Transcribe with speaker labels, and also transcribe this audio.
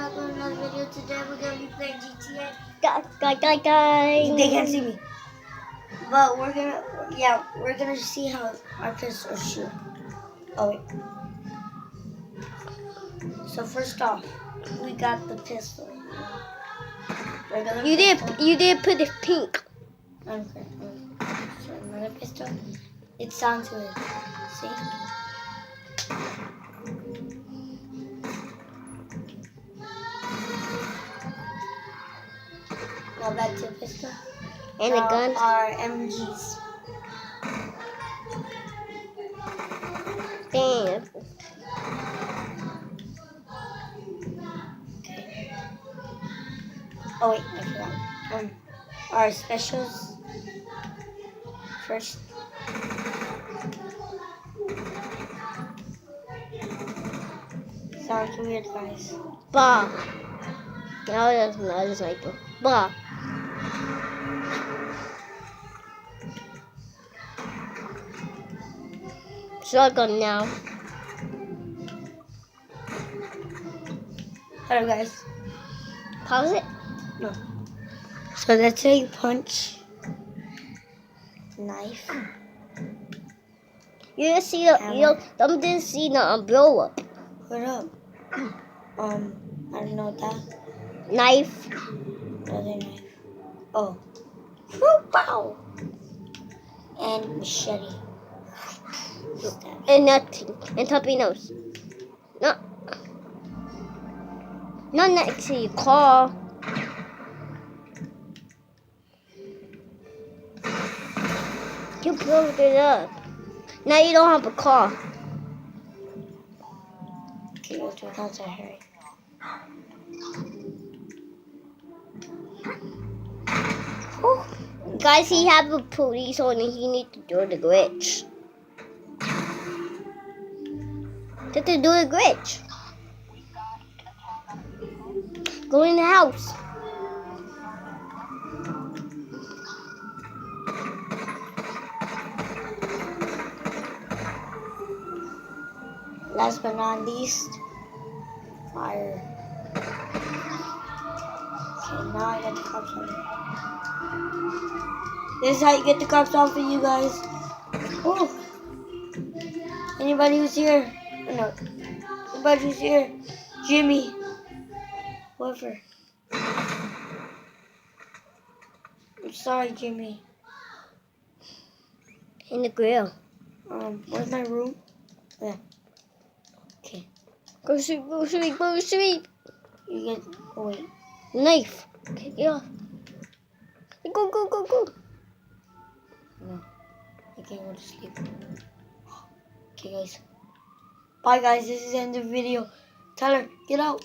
Speaker 1: back with another video. Today we're gonna be playing GTA.
Speaker 2: They can't see me.
Speaker 1: But we're gonna see how our pistols shoot. Oh wait. So first off, we got the pistol.
Speaker 2: You did put it pink.
Speaker 1: Okay. So another pistol. It sounds good. See? Now back to the pistol.
Speaker 2: And the guns.
Speaker 1: Our MGs.
Speaker 2: Damn.
Speaker 1: Okay. Oh wait, I forgot. Our specials first. Sounds weird, guys.
Speaker 2: Bah. Now that's another sniper. Bah. Shotgun now.
Speaker 1: Hello, guys.
Speaker 2: Pause it.
Speaker 1: No. So that's how you punch. Knife.
Speaker 2: You didn't see them didn't see the umbrella.
Speaker 1: What up? I don't know what that.
Speaker 2: Knife.
Speaker 1: Another knife. Oh. Pow! And machete. Stab.
Speaker 2: And nothing. And puppy nose. No. Not next to your car. You broke it up. Now you don't have a car.
Speaker 1: Okay, go to the concert, hurry.
Speaker 2: Guys, he have a police on and he need to do the glitch. Just to do the glitch. Go in the house.
Speaker 1: Last but not least, fire. Okay, now I got the cops on me. This is how you get the cops off of you guys. Oh. Anybody who's here? Oh, no. Anybody who's here? Jimmy. Whoever. I'm sorry, Jimmy.
Speaker 2: In the grill.
Speaker 1: Where's my room? Yeah. Okay.
Speaker 2: Go sleep, go sleep, go sleep.
Speaker 1: You get. Oh wait.
Speaker 2: Knife. Okay, yeah. Go, go, go, go.
Speaker 1: No. I can't go to sleep. Okay, guys. Bye, guys. This is the end of the video. Tyler, get out.